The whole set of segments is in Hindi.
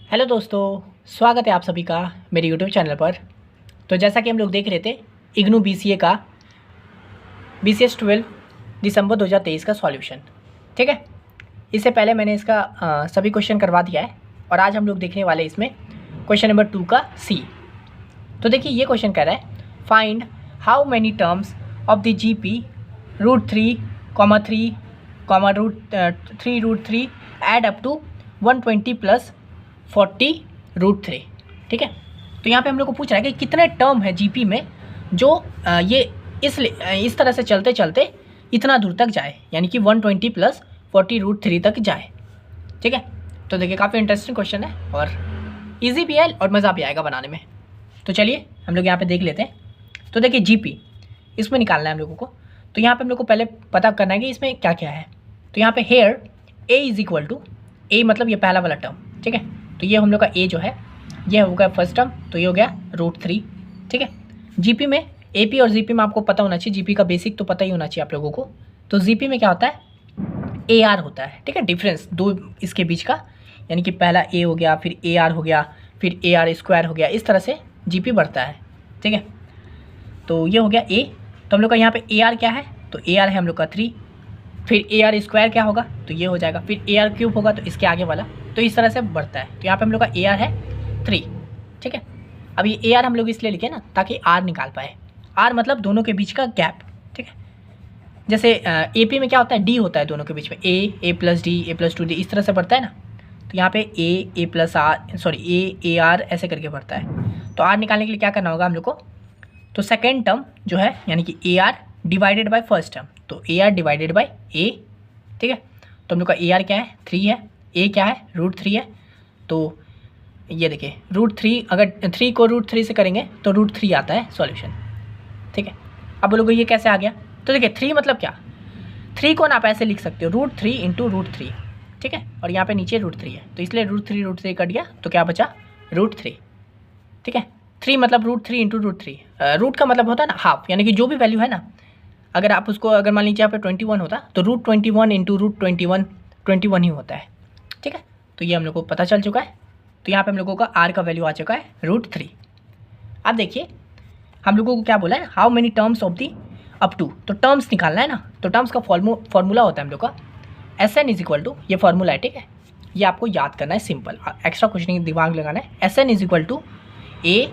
हेलो दोस्तों, स्वागत है आप सभी का मेरे यूट्यूब चैनल पर। तो जैसा कि हम लोग देख रहे थे इग्नू बीसीए का BCS 12 दिसंबर 2023 का सॉल्यूशन, ठीक है। इससे पहले मैंने इसका सभी क्वेश्चन करवा दिया है और आज हम लोग देखने वाले इसमें क्वेश्चन नंबर 2 का सी। तो देखिए ये क्वेश्चन कह रहा है find how many terms of the GP √3, 3 add up to 120 + 40 √3, ठीक है। तो यहाँ पे हम लोग को पूछ रहा है कि कितने टर्म है GP में जो ये इस तरह से चलते चलते इतना दूर तक जाए, यानी कि 120 + 40 √3 तक जाए, ठीक है। तो देखिए काफ़ी इंटरेस्टिंग क्वेश्चन है और इजी भी है और मज़ा भी आएगा बनाने में। तो चलिए हम लोग यहाँ पे देख लेते हैं। तो देखिए GP इसमें निकालना है हम लोगों को। तो यहाँ पे हम लोग को पहले पता करना है कि इसमें क्या क्या है। तो यहाँ पे हेयर A = A मतलब ये पहला वाला टर्म, ठीक है। तो ये हम लोग का A जो है ये हो गया फर्स्ट टर्म, तो ये हो गया √3, ठीक है। GP में AP और GP में आपको पता होना चाहिए, GP का बेसिक तो पता ही होना चाहिए आप लोगों को। तो GP में क्या होता है, AR होता है, ठीक है। डिफरेंस दो इसके बीच का, यानी कि पहला A हो गया, फिर AR हो गया, फिर AR² हो गया, इस तरह से GP बढ़ता है, ठीक है। तो ये हो गया A। तो हम लोग का यहाँ पे AR क्या है, तो AR है हम लोग का 3, फिर AR² क्या होगा, तो ये हो जाएगा, फिर AR³ होगा तो इसके आगे वाला, तो इस तरह से बढ़ता है। तो यहाँ पे हम लोग का AR है 3, ठीक है। अब ये AR हम लोग इसलिए लिखे ना ताकि R निकाल पाए। R मतलब दोनों के बीच का गैप, ठीक है। जैसे AP में क्या होता है, D होता है दोनों के बीच में, A + D, A + 2D, इस तरह से बढ़ता है ना। तो यहाँ पे A AR ऐसे करके बढ़ता है। तो R निकालने के लिए क्या करना होगा हम लोग को, तो सेकेंड टर्म जो है यानी कि AR divided by first term, तो AR डिवाइडेड बाय A, ठीक है। तो हम लोग का AR क्या है 3 है, A क्या है √3 है। तो ये देखिए √3, अगर 3 को √3 से करेंगे तो √3 आता है सॉल्यूशन, ठीक है। अब बोलोगे ये कैसे आ गया, तो देखिए 3 मतलब क्या, 3 को ना आप ऐसे लिख सकते हो √3 × √3, ठीक है। और यहाँ पे नीचे √3 है, तो इसलिए √3 कट गया, तो क्या बचा √3, ठीक है। 3 मतलब √3 × √3, रूट का मतलब होता है ना हाफ, यानी कि जो भी वैल्यू है ना, अगर आप उसको, अगर मान लीजिए यहाँ पे 21 होता तो √21 × √21 21 ही होता है, ठीक है। तो ये हम लोग को पता चल चुका है। तो यहाँ पे हम लोगों का R का वैल्यू आ चुका है √3। अब देखिए हम लोगों को क्या बोला है, how many terms of the up to, तो टर्म्स निकालना है ना। तो टर्म्स का फॉर्मूला होता है हम लोग का SN = ये फार्मूला है, ठीक है। ये आपको याद करना है, सिंपल, एक्स्ट्रा कुछ नहीं दिमाग लगाना है। SN = A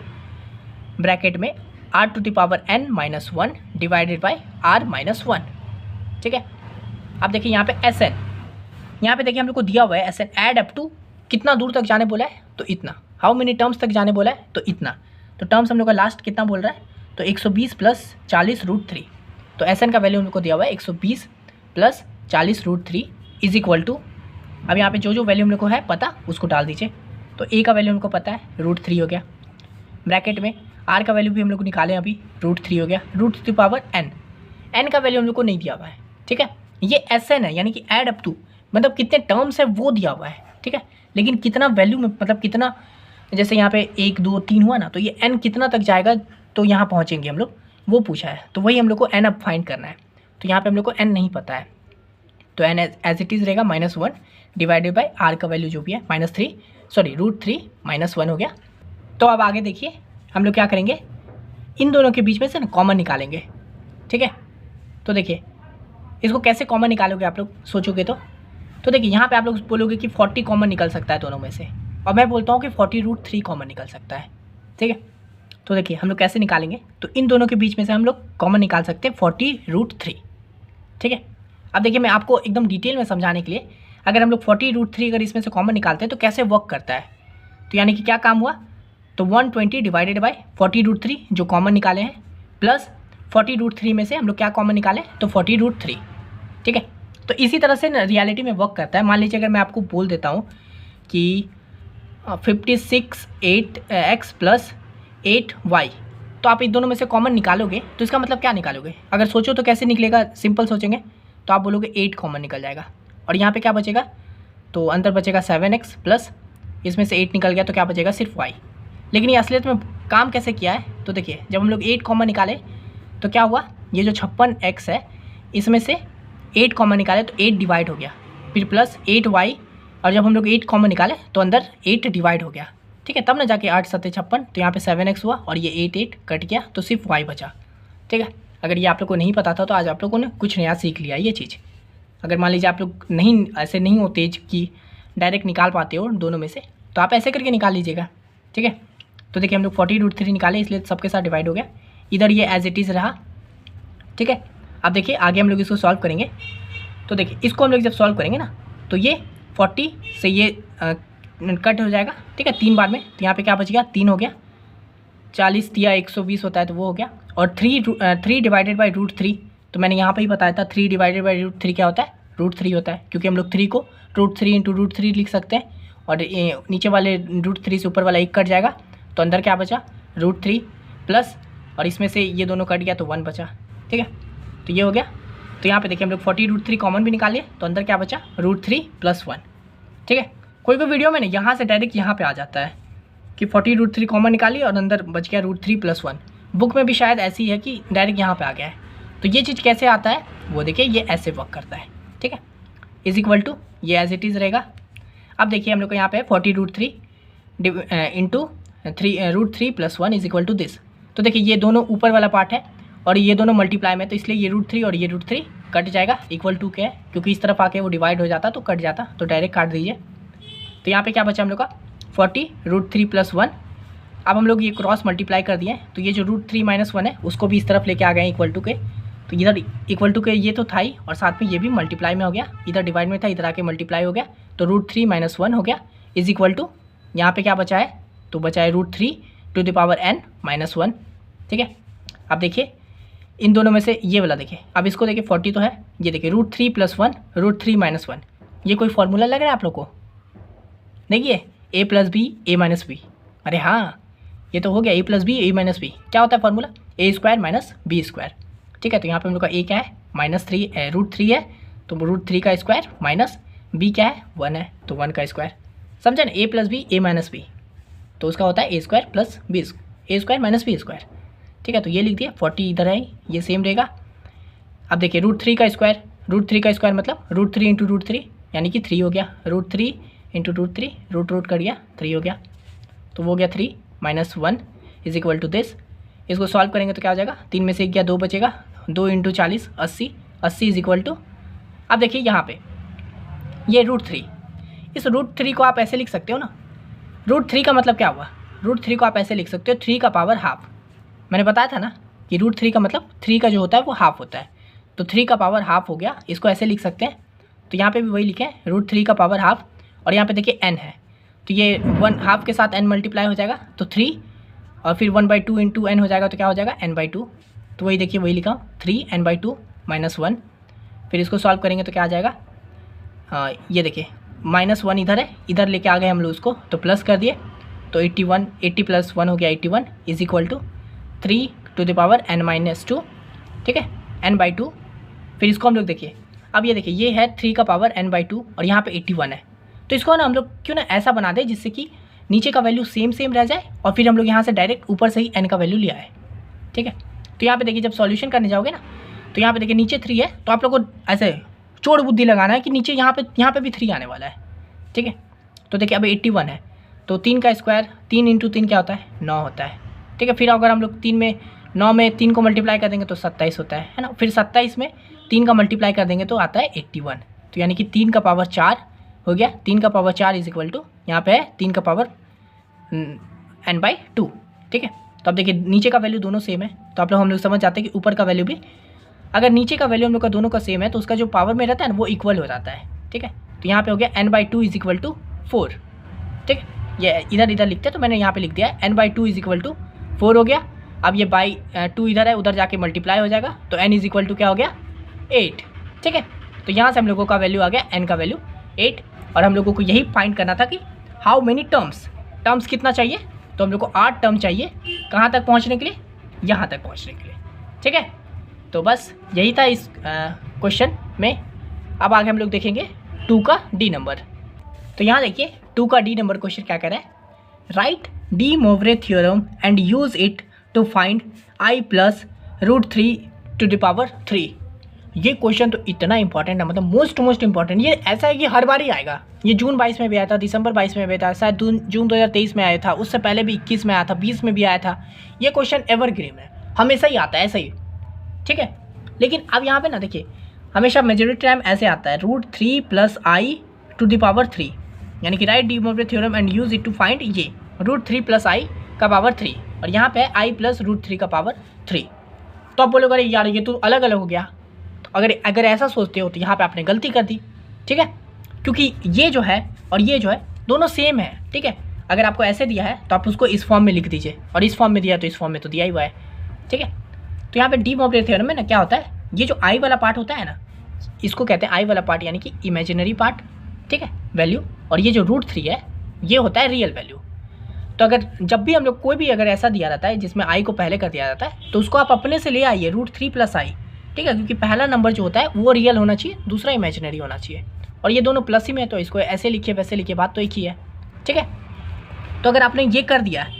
ब्रैकेट में R⁻n-1 डिवाइडेड बाय R-1, ठीक है। अब देखिए यहाँ पे SN, यहाँ पे देखिए हम लोग को दिया हुआ है SN एड अप टू, कितना दूर तक जाने बोला है, तो इतना। हाउ मेनी टर्म्स तक जाने बोला है, तो इतना। तो टर्म्स हम लोग का लास्ट कितना बोल रहा है, तो 120 + 40 √3। तो SN का वैल्यू हम लोग को दिया हुआ है 120 + 40 √3 = अब यहाँ पे जो जो वैल्यू हम लोग को है पता उसको डाल दीजिए। तो A का वैल्यू हमको पता है √3 हो गया, ब्रैकेट में R का वैल्यू भी हम लोग को निकालें अभी, √3 हो गया, √n का वैल्यू हम लोग को नहीं दिया हुआ है, ठीक है। ये SN है, यानी कि ऐड अप टू, मतलब कितने टर्म्स है वो दिया हुआ है, ठीक है। लेकिन कितना वैल्यू में, मतलब कितना, जैसे यहाँ पे 1 2 3 हुआ ना, तो ये n कितना तक जाएगा तो यहाँ पहुँचेंगे हम लोग, वो पूछा है। तो वही हम लोग को n अब फाइंड करना है। तो यहाँ पे हम लोग को n नहीं पता है, तो n एज इट इज़ रहेगा -1 डिवाइडेड बाय R का वैल्यू जो भी है √3 -1 हो गया। तो अब आगे देखिए हम लोग क्या करेंगे, इन दोनों के बीच में से ना कॉमन निकालेंगे, ठीक है। तो देखिए इसको कैसे कॉमन निकालोगे आप लोग सोचोगे तो देखिए यहाँ पे आप लोग बोलोगे कि 40 कॉमन निकल सकता है दोनों में से, और मैं बोलता हूँ कि 40 √3 कॉमन निकल सकता है, ठीक है। तो देखिए हम लोग कैसे निकालेंगे, तो इन दोनों के बीच में से हम लोग कॉमन निकाल सकते हैं 40 √3, ठीक है। अब देखिए मैं आपको एकदम डिटेल में समझाने के लिए, अगर हम लोग 40 √3 अगर इसमें से कॉमन निकालते हैं तो कैसे वर्क करता है, तो यानी कि क्या काम हुआ, तो 120 डिवाइडेड बाय 40 √3 जो कॉमन निकाले हैं, प्लस 40 √3 में से हम लोग क्या कॉमन निकालें, तो 40 √3, ठीक है। तो इसी तरह से रियलिटी में वर्क करता है। मान लीजिए अगर मैं आपको बोल देता हूँ कि 56 8x + 8y, तो आप इन दोनों में से कॉमन निकालोगे तो इसका मतलब क्या निकालोगे, अगर सोचो तो कैसे निकलेगा, सिंपल सोचेंगे तो आप बोलोगे 8 कॉमन निकल जाएगा, और यहाँ पे क्या बचेगा, तो अंदर बचेगा 7x प्लस इसमें से 8 निकल गया, तो क्या बचेगा सिर्फ y। लेकिन ये असलियत में काम कैसे किया है, तो देखिए जब हम लोग 8 कॉमन निकाले तो क्या हुआ, ये जो 56x है इसमें से 8 कॉमन निकाले तो 8 डिवाइड हो गया, फिर प्लस 8y और जब हम लोग 8 कॉमन निकाले तो अंदर 8 डिवाइड हो गया, ठीक है, तब ना जाके 8 7 56, तो यहाँ पे 7x हुआ और ये 8 कट गया तो सिर्फ y बचा, ठीक है। अगर ये आप लोग को नहीं पता था तो आज आप लोगों ने कुछ नया सीख लिया ये चीज़। अगर मान लीजिए आप लोग नहीं ऐसे नहीं हो तेज कि डायरेक्ट निकाल पाते हो दोनों में से, तो आप ऐसे करके निकाल लीजिएगा, ठीक है। तो देखिए हम लोग 40√3 निकाले, इसलिए सबके साथ डिवाइड हो गया, इधर ये एज इट इज़ रहा, ठीक है। अब देखिए आगे हम लोग इसको सॉल्व करेंगे। तो देखिए इसको हम लोग जब सॉल्व करेंगे ना तो ये 40 से ये कट हो जाएगा, ठीक है, 3 बार में, तो यहाँ पे क्या बच गया, 3 हो गया, 40 या 120 होता है तो वो हो गया, और 3 डिवाइडेड बाई √3, तो मैंने यहाँ पे ही बताया था 3 डिवाइडेड बाई √3 क्या होता है, √3 होता है, क्योंकि हम लोग 3 को √3 इंटू √3 लिख सकते हैं, और नीचे वाले √3 से ऊपर वाला 1 कट जाएगा, तो अंदर क्या बचा, √3 प्लस, और इसमें से ये दोनों कट गया तो 1 बचा, ठीक है। तो ये हो गया। तो यहाँ पे देखिए हम लोग 40√3 कॉमन भी निकाल लिए, तो अंदर क्या बचा, √3 + 1, ठीक है। कोई वीडियो में ना यहाँ से डायरेक्ट यहाँ पे आ जाता है कि 40√3 कॉमन निकाली और अंदर बच गया √3 + 1। बुक में भी शायद ऐसी है कि डायरेक्ट यहाँ पे आ गया है। तो ये चीज़ कैसे आता है वो देखिए, ये ऐसे वर्क करता है, ठीक है, इज इक्वल टू ये एज इट इज़ रहेगा। अब देखिए हम लोग को यहाँ पे 40√3 into √3 + 1 is equal to this. तो देखिए ये दोनों ऊपर वाला पार्ट है और ये दोनों मल्टीप्लाई में, तो इसलिए ये √3 और ये √3 कट जाएगा, इक्वल टू क्या है, क्योंकि इस तरफ आके वो डिवाइड हो जाता तो कट जाता, तो डायरेक्ट काट दीजिए। तो यहाँ पे क्या बचा हम लोग का 40√3 + 1। अब हम लोग ये क्रॉस मल्टीप्लाई कर दिए, तो ये जो √3 - 1 है उसको भी इस तरफ लेके आ गए इक्वल टू के, तो इधर इक्वल टू के ये तो था ही, और साथ में ये भी मल्टीप्लाई में हो गया, इधर डिवाइड में था इधर आके मल्टीप्लाई हो गया, तो √3 - 1 हो गया इज इक्वल टू, यहाँ पे क्या बचा है, तो बचा है √3 n - 1, ठीक है। अब देखिए इन दोनों में से ये वाला देखिए, अब इसको देखिए 40 तो है, ये देखिए √3 + 1 √3 - 1, ये कोई फॉर्मूला लग रहा है आप लोग को, देखिए a + b a - b, अरे हाँ ये तो हो गया, a + b a - b, क्या होता है फॉर्मूला, a² - b², ठीक है। तो यहाँ पे हम लोग का a क्या है, -3 √3 है, तो √3 का स्क्वायर माइनस b क्या है, 1 है, तो 1 का स्क्वायर, समझे ना, a + b a - b, तो उसका होता है a² + b, a² - b², ठीक है। तो ये लिख दिया, 40 इधर है, ये सेम रहेगा। अब देखिए √3 का स्क्वायर मतलब √3 इंटू √3 यानी कि 3 हो गया, √3 इंटू √3 रूट कर गया 3 हो गया, तो वो हो गया 3 - 1 इज इक्वल टू दिस। इसको सॉल्व करेंगे तो क्या हो जाएगा, 3 में से 1 गया 2 बचेगा, 2 इंटू 40 80 इज इक्वल टू, अब देखिए यहाँ पे ये √3, इस √3 को आप ऐसे लिख सकते हो ना, √3 का मतलब क्या हुआ, √3 को आप ऐसे लिख सकते हो 3 का पावर हाफ, मैंने बताया था ना कि √3 का मतलब 3 का जो होता है वो हाफ होता है, तो 3 का पावर हाफ हो गया, इसको ऐसे लिख सकते हैं। तो यहाँ पे भी वही लिखे √3 का पावर हाफ, और यहाँ पे देखिए n है, तो ये 1 हाफ के साथ n मल्टीप्लाई हो जाएगा तो 3, और फिर 1/2 इंटू n हो जाएगा, तो क्या हो जाएगा n/2, तो वही देखिए वही लिखा 3 n/2 - 1। फिर इसको सॉल्व करेंगे तो क्या आ जाएगा, हाँ ये देखिए -1 इधर है, इधर लेके आ गए हम लोग उसको, तो प्लस कर दिए, तो 81 80 + 1 हो गया 81 is equal to 3 to the power n - 2, ठीक है, n/2। फिर इसको हम लोग देखिए, अब ये देखिए ये है 3 का पावर n/2 और यहाँ पे 81 है, तो इसको ना हम लोग क्यों ना ऐसा बना दें जिससे कि नीचे का वैल्यू सेम रह जाए, और फिर हम लोग यहाँ से डायरेक्ट ऊपर से ही n का वैल्यू लिया है, ठीक है। तो यहाँ पे देखिए जब सॉल्यूशन करने जाओगे ना, तो यहाँ पे देखिए नीचे 3 है, तो आप लोग को ऐसे चोर बुद्धि लगाना है कि नीचे यहाँ पे भी 3 आने वाला है, ठीक है। तो देखिए अब 81 है, तो 3 का स्क्वायर 3 इंटू 3 क्या होता है, 9 होता है, ठीक है। फिर अगर हम लोग 9 में 3 को मल्टीप्लाई कर देंगे तो 27 होता है ना, फिर 27 में 3 का मल्टीप्लाई कर देंगे तो आता है 81, तो यानी कि 3 का पावर 4 हो गया, 3 का पावर 4 इज इक्वल टू, यहाँ पे है 3 का पावर n/2, ठीक है। तो अब देखिए नीचे का वैल्यू दोनों सेम है, तो हम लोग समझ जाते हैं कि ऊपर का वैल्यू भी, अगर नीचे का वैल्यू हम लोग का दोनों का सेम है तो उसका जो पावर में रहता है ना वो इक्वल हो जाता है, ठीक है। तो यहाँ पे हो गया n/2 इज इक्वल टू 4, ठीक है। ये इधर लिखते हैं, तो मैंने यहाँ पे लिख दिया है n/2 इज इक्वल टू 4 हो गया। अब ये बाई 2 इधर है, उधर जाके मल्टीप्लाई हो जाएगा, तो n इज इक्वल टू क्या हो गया 8, ठीक है। तो यहाँ से हम लोगों का वैल्यू आ गया n का वैल्यू 8, और हम लोगों को यही फाइंड करना था कि हाउ मेनी टर्म्स कितना चाहिए, तो हम लोग को 8 टर्म चाहिए, कहाँ तक पहुँचने के लिए, यहाँ तक पहुँचने के लिए, ठीक है। तो बस यही था इस क्वेश्चन में। अब आगे हम लोग देखेंगे 2 का D नंबर। तो यहाँ देखिए 2 का D नंबर क्वेश्चन क्या कर रहा है, write de Moivre theorem and use it to find I + √3 to the power 3। ये क्वेश्चन तो इतना इंपॉर्टेंट है, मतलब मोस्ट इंपॉर्टेंट। ये ऐसा है कि हर बार ही आएगा। ये जून 22 में भी आया था, दिसंबर 22 में भी आया था, शायद जून 2023 में आया था, उससे पहले भी 21 में आया था, 20 में भी आया था। ये क्वेश्चन एवरग्रीन है, हमेशा ही आता है ऐसा ही, ठीक है। लेकिन अब यहाँ पे ना देखिए, हमेशा मेजॉरिटी टाइम ऐसे आता है √3 + i to the power 3, यानी कि write de Moivre theorem and use it to find ये √3 + i का पावर 3, और यहाँ पे i + √3 का पावर 3। तो आप बोलोगे अरे यार ये तो अलग अलग हो गया। तो अगर ऐसा सोचते हो तो यहाँ पे आपने गलती कर दी, ठीक है, क्योंकि ये जो है और ये जो है दोनों सेम है, ठीक है। अगर आपको ऐसे दिया है तो आप उसको इस फॉर्म में लिख दीजिए, और इस फॉर्म में दिया तो इस फॉर्म में तो दिया ही हुआ है, ठीक है। तो यहाँ पे डी मोब्रे थ्योरम में ना क्या होता है, ये जो i वाला पार्ट होता है ना, इसको कहते हैं i वाला पार्ट, यानी कि इमेजिनरी पार्ट, ठीक है, वैल्यू, और ये जो √3 है ये होता है रियल वैल्यू। तो अगर जब भी हम लोग कोई भी अगर ऐसा दिया जाता है जिसमें i को पहले कर दिया जाता है, तो उसको आप अपने से ले आइए √3 + i, ठीक है, क्योंकि पहला नंबर जो होता है वो रियल होना चाहिए, दूसरा इमेजिनरी होना चाहिए, और ये दोनों प्लस ही में, तो इसको ऐसे लिखिए वैसे लिखिए, बात तो एक ही है, ठीक है। तो अगर आपने ये कर दिया है,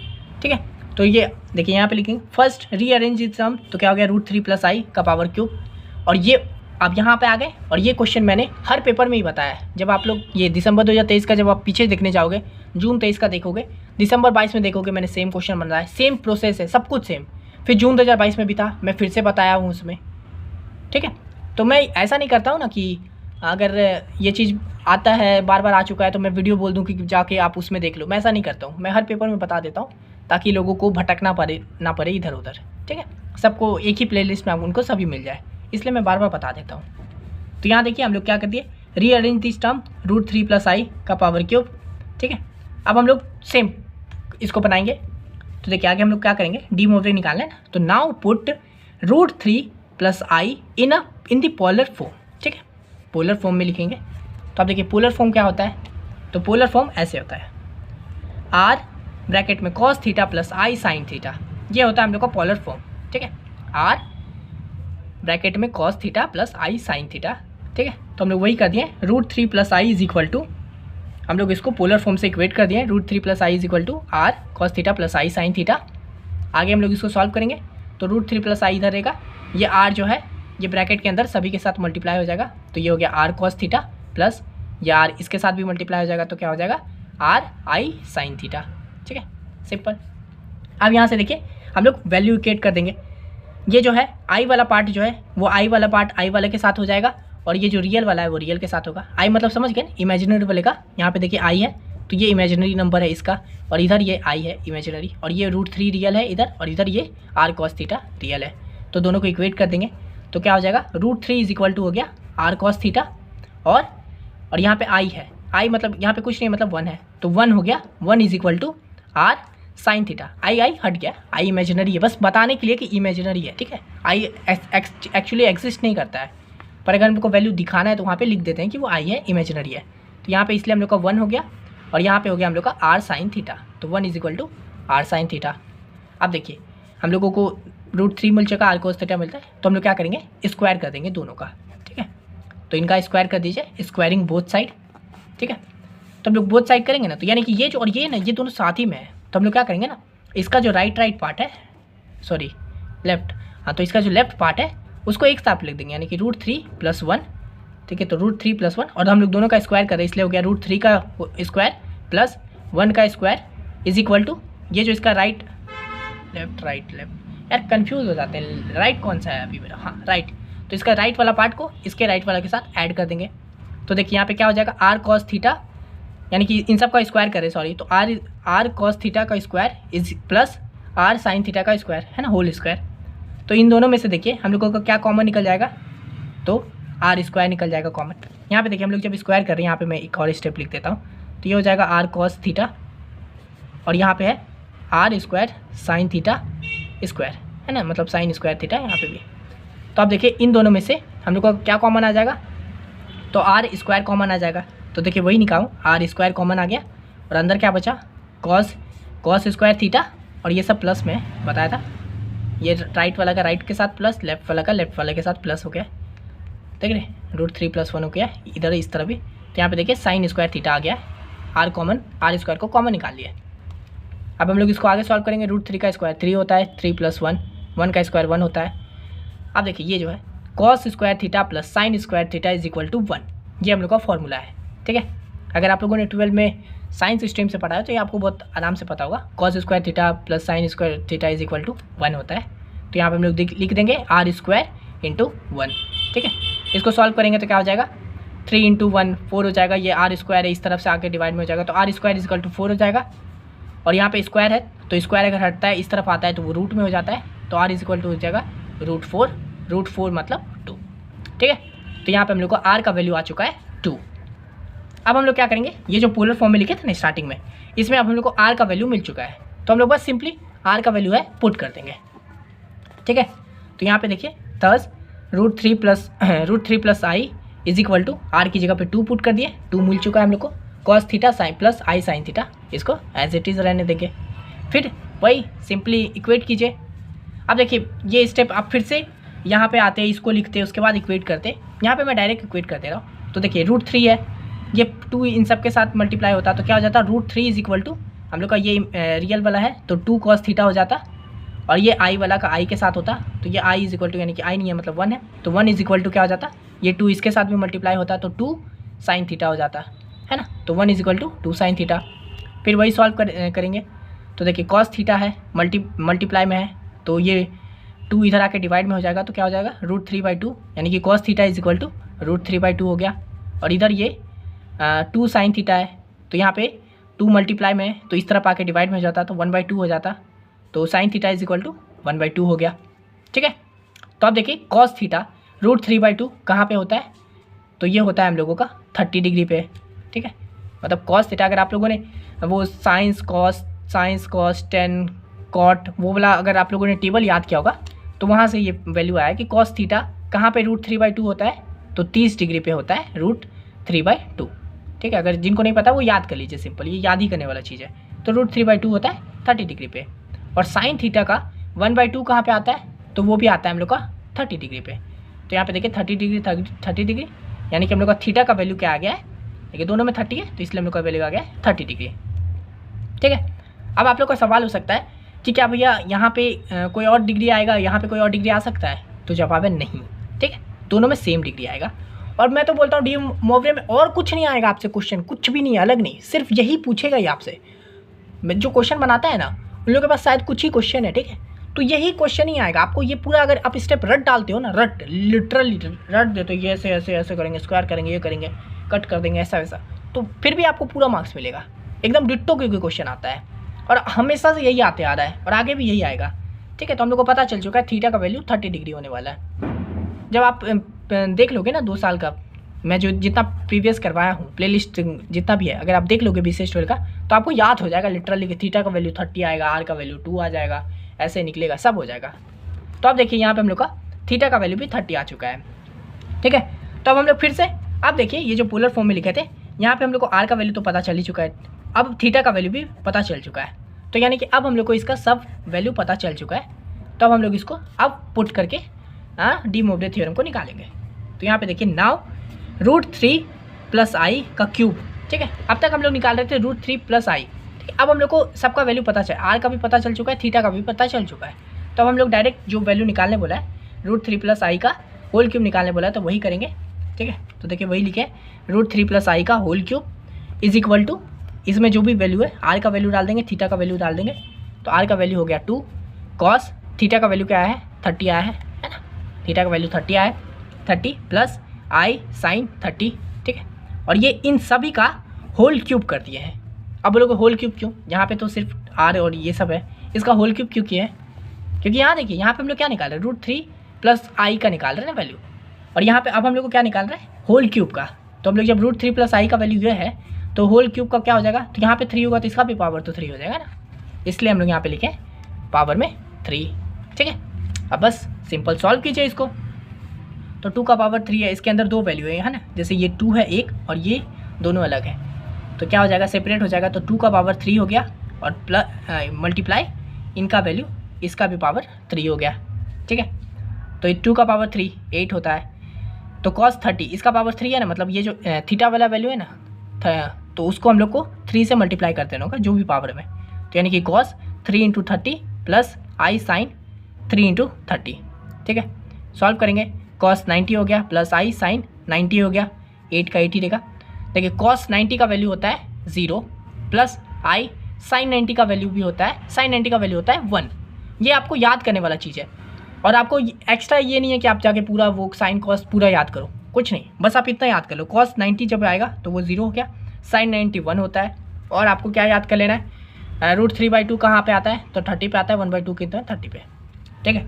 ठीक है, तो ये देखिए यहाँ पे लिखेंगे फर्स्ट रीअरेंज इट सम, तो क्या हो गया √3 + i का पावर क्यूब, और ये अब यहाँ पे आ गए। और ये क्वेश्चन मैंने हर पेपर में ही बताया है। जब आप लोग ये दिसंबर 2023 का जब आप पीछे देखने जाओगे, जून 23 का देखोगे, दिसंबर 22 में देखोगे, मैंने सेम क्वेश्चन बनाया है, सेम प्रोसेस है, सब कुछ सेम। फिर जून 2022 में भी था, मैं फिर से बताया हूँ उसमें, ठीक है। तो मैं ऐसा नहीं करता हूँ ना कि अगर ये चीज़ आता है बार बार आ चुका है तो मैं वीडियो बोल दूँ कि जाके आप उसमें देख लो, मैं ऐसा नहीं करता हूँ। मैं हर पेपर में बता देता हूँ ताकि लोगों को भटकना ना पड़े इधर उधर, ठीक है। सबको एक ही प्लेलिस्ट में उनको सभी मिल जाए, इसलिए मैं बार बार बता देता हूँ। तो यहाँ देखिए हम लोग क्या कर दिए, रीअरेंज दिस टर्म √3 + i का पावर क्यूब, ठीक है। अब हम लोग सेम इसको बनाएंगे। तो देखिए आगे हम लोग क्या करेंगे, डी मोब्रे निकालना है ना, तो now put √3 + i in the polar form, ठीक है, पोलर फॉर्म में लिखेंगे। तो आप देखिए पोलर फॉर्म क्या होता है, तो पोलर फॉर्म ऐसे होता है r ब्रैकेट में cos θ + i sin θ, ये होता है हम लोग का पोलर फॉर्म, ठीक है, r ब्रैकेट में cos θ + i sin θ, ठीक है। तो हम लोग वही कर दिए, √3 + i = हम लोग इसको पोलर फॉर्म से इक्वेट कर दिए, √3 + i = r cos θ + i sin θ। आगे हम लोग इसको सॉल्व करेंगे, तो √3 + i इधर रहेगा, ये r जो है ये ब्रैकेट के अंदर सभी के साथ मल्टीप्लाई हो जाएगा, तो ये हो गया r cos θ प्लस ये r इसके साथ भी मल्टीप्लाई हो जाएगा, तो क्या हो जाएगा r i sin θ, ठीक है, सिंपल। अब यहाँ से देखिए हम लोग वैल्यू इक्वेट कर देंगे। ये जो है i वाला पार्ट जो है वो i वाला पार्ट i वाले के साथ हो जाएगा, और ये जो रियल वाला है वो रियल के साथ होगा। i मतलब समझ गए, इमेजिनरी वाले का, यहाँ पे देखिए i है तो ये इमेजिनरी नंबर है इसका, और इधर ये i है इमेजिनरी, और ये √3 रियल है इधर, और इधर ये r cos θ रियल है। तो दोनों को इक्वेट कर देंगे, तो क्या हो जाएगा √3 = हो गया r cos θ, और यहाँ पे i है, i मतलब यहाँ पे कुछ नहीं मतलब 1 है, तो 1 हो गया, 1 = r sin θ। आई हट गया, आई इमेजिनरी है, बस बताने के लिए कि इमेजिनरी है, ठीक है। आई एक्चुअली एग्जिस्ट नहीं करता है, पर अगर हमको वैल्यू दिखाना है तो वहाँ पे लिख देते हैं कि वो आई है, इमेजिनरी है। तो यहाँ पे इसलिए हम लोग का 1 हो गया, और यहाँ पे हो गया हम लोग का r sin θ, तो 1 = r sin θ। अब देखिए हम लोगों को √3 मिल चुका, r cos θ मिलता है, तो हम लोग क्या करेंगे, स्क्वायर कर देंगे दोनों का, ठीक है। तो इनका स्क्वायर कर दीजिए, स्क्वायरिंग बोथ साइड, ठीक है। तो हम लोग बोथ साइड करेंगे ना, तो यानी कि ये जो और ये ना, ये दोनों साथ ही में है, तो हम लोग क्या करेंगे ना, इसका जो राइट पार्ट है, सॉरी लेफ्ट, हाँ, तो इसका जो लेफ्ट पार्ट है उसको एक साथ लिख देंगे, यानी कि √3 + 1, ठीक है। तो √3 + 1, और हम लोग दोनों का स्क्वायर कर रहे हैं, इसलिए हो गया √3 का स्क्वायर प्लस 1 का स्क्वायर = ये जो इसका राइट लेफ्ट यार कंफ्यूज हो जाते हैं, राइट कौन सा है अभी मेरा, हाँ राइट, तो इसका राइट वाला पार्ट को इसके राइट वाला के साथ ऐड कर देंगे। तो देखिए यहाँ पे क्या हो जाएगा, r cos θ, यानी कि इन सब का स्क्वायर करें, सॉरी, तो r cos θ का स्क्वायर प्लस r sin θ का स्क्वायर है ना, होल स्क्वायर। तो इन दोनों में से देखिए हम लोगों का क्या कॉमन निकल जाएगा, तो r² निकल जाएगा कॉमन। यहाँ पे देखिए हम लोग जब स्क्वायर कर रहे हैं, यहाँ पे मैं एक और स्टेप लिख देता हूँ, तो ये हो जाएगा r cos θ, और यहाँ पे है r² sin θ स्क्वायर, है ना, मतलब sin² θ यहाँ पे भी। तो आप देखिए इन दोनों में से हम लोग का क्या कॉमन आ जाएगा, तो r² कॉमन आ जाएगा। तो देखिए वही निकालूँ, r² कॉमन आ गया, और अंदर क्या बचा, cos² θ, और ये सब प्लस में बताया था, ये राइट वाला का राइट के साथ प्लस, लेफ्ट वाला का लेफ्ट वाले के साथ प्लस हो गया, देख रहे, √3 + 1 हो गया इधर इस तरह भी। तो यहाँ पे देखिए sin² θ आ गया, r² को कॉमन निकाल लिया। अब हम लोग इसको आगे सॉल्व करेंगे, √3 का स्क्वायर 3 होता है, 3 + 1, 1 का स्क्वायर 1 होता है। अब देखिए ये जो है cos square theta plus sine square theta is equal to 1। ये हम लोग का फॉर्मूला है, ठीक है। अगर आप लोगों ने 12 में साइंस स्ट्रीम से पढ़ा है तो ये आपको बहुत आराम से पता होगा। Cos square theta plus sine square theta is equal to 1 होता है। तो यहाँ पे हम लोग लिख देंगे आर स्क्वायर इंटू 1, ठीक है। इसको सॉल्व करेंगे तो क्या हो जाएगा, 3 इंटू 1 4 हो जाएगा। ये आर स्क्वायर है, इस तरफ से आके डिवाइड में हो जाएगा तो r square is equal to 4 हो जाएगा। और यहाँ पे स्क्वायर है तो स्क्वायर अगर हटता है इस तरफ आता है तो वो रूट में हो जाता है, तो आर इज इक्वल टू हो जाएगा रूट 4 मतलब 2, ठीक है। तो यहाँ पे हम लोग को आर का वैल्यू आ चुका है 2। अब हम लोग क्या करेंगे, ये जो पोलर फॉर्म में लिखे थे ना स्टार्टिंग में, इसमें अब हम लोग को आर का वैल्यू मिल चुका है, तो हम लोग बस सिंपली आर का वैल्यू है पुट कर देंगे, ठीक है। तो यहाँ पे देखिए thus root 3 plus i is equal to r की जगह पे 2 पुट कर दिए, 2 मिल चुका है हम लोग को। कॉस थीटा साइन प्लस आई साइन थीटा, इसको एज इट इज़ रहने देंगे। फिर वही सिंपली इक्वेट कीजिए। अब देखिए ये स्टेप आप फिर से यहाँ पे आते हैं, इसको लिखते हैं, उसके बाद इक्वेट करते हैं। यहाँ पे मैं डायरेक्ट इक्वेट कर दे रहा हूँ। तो देखिए रूट 3 है, ये 2 इन सब के साथ मल्टीप्लाई होता तो क्या हो जाता, रूट 3 इज इक्वल टू हम लोग का ये रियल वाला है तो 2 कॉस थीटा हो जाता, और ये आई वाला का आई के साथ होता तो ये आई इज इक्वल टू, यानी कि आई नहीं है मतलब 1 है, तो 1 इज इक्वल टू क्या हो जाता, ये 2 इसके साथ भी मल्टीप्लाई होता तो 2 साइन थीटा हो जाता है ना। तो 1 is equal to 2 sine theta. फिर वही सॉल्व करेंगे तो देखिए कॉस थीटा है मल्टीप्लाई में है तो ये 2 इधर आके डिवाइड में हो जाएगा तो क्या हो जाएगा रूट 3/2, यानी कि cos theta is equal to root 3/2 हो गया। और इधर ये 2 साइन थीटा है तो यहाँ पे 2 मल्टीप्लाई में है तो इस तरफ आके डिवाइड में हो जाता तो 1/2 हो जाता, तो sine theta is equal to 1/2 हो गया, ठीक है। तो अब देखिए कॉस थीटा रूट 3/2 कहाँ पे होता है, तो ये होता है हम लोगों का 30 डिग्री पे, ठीक है। मतलब कॉस थीटा अगर आप लोगों ने वो साइंस कॉस टेन कॉट वो वाला अगर आप लोगों ने टेबल याद किया होगा तो वहाँ से ये वैल्यू आया कि कॉस थीटा कहाँ पे रूट 3/2 होता है, तो 30 डिग्री पे होता है रूट 3/2, ठीक है। अगर जिनको नहीं पता वो याद कर लीजिए, सिंपल ये याद ही करने वाला चीज़ है। तो रूट 3/2 होता है 30 डिग्री पे। और साइन थीटा का 1/2 कहाँ पे आता है, तो वो भी आता है हम लोग का 30 डिग्री पे। तो यहाँ पे देखिए 30 डिग्री यानी कि हम लोग का थीटा का वैल्यू क्या आ गया है, देखिए दोनों में 30 है तो इसलिए हम लोग का वैल्यू आ गया है 30 डिग्री, ठीक है। अब आप लोग का सवाल हो सकता है कि क्या भैया यहाँ पे कोई और डिग्री आएगा, यहाँ पे कोई और डिग्री आ सकता है, तो जवाब है नहीं, ठीक है। दोनों में सेम डिग्री आएगा। और मैं तो बोलता हूँ डी मोवरे में और कुछ नहीं आएगा आपसे, क्वेश्चन कुछ भी नहीं, अलग नहीं, सिर्फ यही पूछेगा ही आपसे। जो क्वेश्चन बनाता है ना उन लोगों के पास शायद कुछ ही क्वेश्चन है, ठीक है। तो यही क्वेश्चन ही आएगा आपको। ये पूरा अगर आप स्टेप रट डालते हो ना, रट लिटरली रट देते हो, ये ऐसे ऐसे ऐसे करेंगे, स्क्वायर करेंगे, ये करेंगे, कट कर देंगे, ऐसा वैसा, तो फिर भी आपको पूरा मार्क्स मिलेगा। एकदम डिट्टो क्योंकि क्वेश्चन आता है और हमेशा से यही आते आ रहा है और आगे भी यही आएगा, ठीक है। तो हम लोग को पता चल चुका है थीटा का वैल्यू 30 डिग्री होने वाला है। जब आप देख लोगे ना 2 साल का, मैं जो जितना प्रीवियस करवाया हूँ प्लेलिस्ट जितना भी है, अगर आप देख लोगे BCS12 का तो आपको याद हो जाएगा लिटरली कि थीटा का वैल्यू 30 आएगा, आर का वैल्यू 2 आ जाएगा, ऐसे निकलेगा, सब हो जाएगा। तो अब देखिए यहाँ पे हम लोग का थीटा का वैल्यू भी 30 आ चुका है, ठीक है। तो अब हम लोग फिर से आप देखिए ये जो पोलर फॉर्म में लिखे थे यहाँ पे हम लोग को आर का वैल्यू तो पता चल ही चुका है, अब थीटा का वैल्यू भी पता चल चुका है। तो यानी कि अब हम लोग को इसका सब वैल्यू पता चल चुका है, तो अब हम लोग इसको अब पुट करके डी मोवरे थ्योरम को निकालेंगे। तो यहाँ पे देखिए नाउ रूट 3 प्लस आई का क्यूब, ठीक है। अब तक हम लोग निकाल रहे थे रूट 3 प्लस आई, ठीक है। अब हम लोग को सबका वैल्यू पता चल, आर का भी पता चल चुका है, थीटा का भी पता चल चुका है। तो अब हम लोग डायरेक्ट जो वैल्यू निकालने बोला है रूट 3 प्लस आई का होल क्यूब निकालने बोला है तो वही करेंगे, ठीक है। तो देखिए वही लिखे रूट 3 प्लस आई का whole cube is equal to, इसमें जो भी वैल्यू है आर का वैल्यू डाल देंगे, थीटा का वैल्यू डाल देंगे। तो आर का वैल्यू हो गया 2 कॉस, थीटा का वैल्यू क्या है 30 आया है ना, थीटा का वैल्यू 30 आया है, 30 प्लस आई साइन 30, ठीक है। और ये इन सभी का होल क्यूब कर दिए हैं। अब बोलोगे होल क्यूब क्यों, यहाँ पे तो सिर्फ आर और ये सब है, इसका होल क्यूब क्यों किया है, क्योंकि यहाँ देखिए यहाँ पे हम लोग क्या निकाल रहे हैं रूट 3 प्लस आई का निकाल रहे हैं ना वैल्यू, और यहाँ पे अब हम लोग को क्या निकाल रहे हैं होल क्यूब का। तो हम लोग जब रूट 3 प्लस आई का वैल्यू ये है तो होल क्यूब का क्या हो जाएगा, तो यहाँ पे 3 होगा तो इसका भी पावर तो 3 हो जाएगा ना, इसलिए हम लोग यहाँ पे लिखे पावर में 3, ठीक है। अब बस सिंपल सॉल्व कीजिए इसको। तो 2 का पावर 3 है, इसके अंदर 2 वैल्यू है ना, जैसे ये 2 है एक और ये दोनों अलग है, तो क्या हो जाएगा सेपरेट हो जाएगा। तो 2 का पावर 3 हो गया और प्लस मल्टीप्लाई इनका वैल्यू इसका भी पावर 3 हो गया, ठीक है। तो ये 2 का पावर 3 8 होता है, तो कॉस 30 इसका पावर 3 है ना, मतलब ये जो थीटा वाला वैल्यू है ना, तो उसको हम लोग को 3 से मल्टीप्लाई कर देना होगा जो भी पावर में, तो यानी कि कॉस 3 × 30 प्लस आई साइन 3 × 30, ठीक है। सॉल्व करेंगे कॉस 90 हो गया प्लस आई साइन 90 हो गया, 8 का 80 रहेगा। देखिए कॉस 90 का वैल्यू होता है 0 प्लस आई साइन 90 का वैल्यू भी होता है, साइन 90 का वैल्यू होता है 1। ये आपको याद करने वाला चीज़ है और आपको एक्स्ट्रा ये नहीं है कि आप जाके पूरा वो साइन कॉस पूरा याद करो, कुछ नहीं, बस आप इतना याद कर लो। कॉस 90 जब आएगा तो वो 0 हो गया, साइन 90 1 होता है। और आपको क्या याद कर लेना है, √3/2 कहाँ पे आता है तो 30 पे आता है, 1/2 कितना है 30 पे, ठीक है।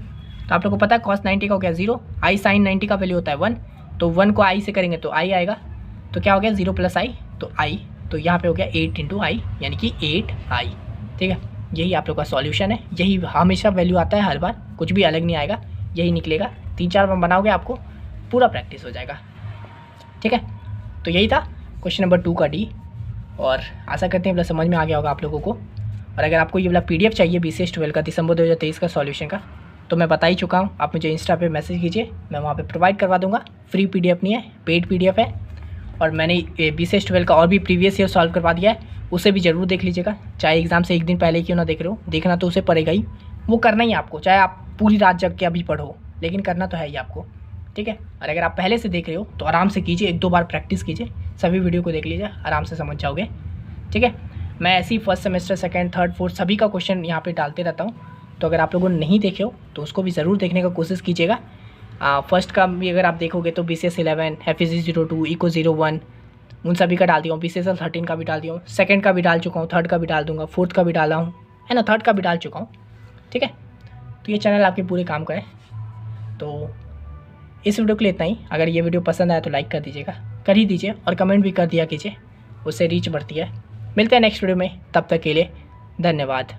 तो आप लोग को पता है कॉस 90 का हो गया 0, आई साइन 90 का वैल्यू होता है 1, तो 1 को आई से करेंगे तो आई आएगा, तो क्या हो गया 0 प्लस आई तो आई, तो यहाँ पे हो गया 8 × आई यानी कि 8i, ठीक है। यही आप लोग का सॉल्यूशन है, यही हमेशा वैल्यू आता है हर बार, कुछ भी अलग नहीं आएगा, यही निकलेगा। 3-4 बार बनाओगे आपको पूरा प्रैक्टिस हो जाएगा, ठीक है। तो यही था क्वेश्चन नंबर 2 का डी, और आशा करते हैं समझ में आ गया होगा आप लोगों को। और अगर आपको ये वाला PDF चाहिए BCS 12 का दिसंबर 2023 का सॉल्यूशन का, तो मैं बता ही चुका हूँ, आप मुझे इंस्टा पे मैसेज कीजिए, मैं वहाँ पे प्रोवाइड करवा दूँगा। फ्री PDF नहीं है, पेड PDF है। और मैंने BCS 12 का और भी प्रीवियस ईयर सॉल्व करवा दिया है, उसे भी ज़रूर देख लीजिएगा, चाहे एग्ज़ाम से एक दिन पहले क्यों ना देख रहे हो, देखना तो उसे पड़ेगा ही, वो करना ही आपको, चाहे आप पूरी रात जग के अभी पढ़ो, लेकिन करना तो है ही आपको, ठीक है। और अगर आप पहले से देख रहे हो तो आराम से कीजिए, 1-2 बार प्रैक्टिस कीजिए, सभी वीडियो को देख लीजिए, आराम से समझ जाओगे, ठीक है। मैं ऐसे ही first semester, second, third, fourth सभी का क्वेश्चन यहाँ पे डालते रहता हूँ, तो अगर आप लोगों ने नहीं देखे हो तो उसको भी ज़रूर देखने का कोशिश कीजिएगा। फर्स्ट का भी अगर आप देखोगे तो BCS 11, FEC 02, इको 01, उन सभी का डाल दिया हूँ, BCS 13 का भी डाल दिया हूँ, सेकंड का भी डाल चुका हूँ, थर्ड का भी डाल दूँगा, फोर्थ का भी डाला हूँ, है ना, थर्ड का भी डाल चुका हूँ, ठीक है। तो ये चैनल आपके पूरे काम का है। तो इस वीडियो के लिए इतना ही। अगर ये वीडियो पसंद आया तो लाइक कर दीजिएगा, कर ही दीजिए, और कमेंट भी कर दिया कीजिए, उससे रीच बढ़ती है। मिलते हैं नेक्स्ट वीडियो में, तब तक के लिए धन्यवाद।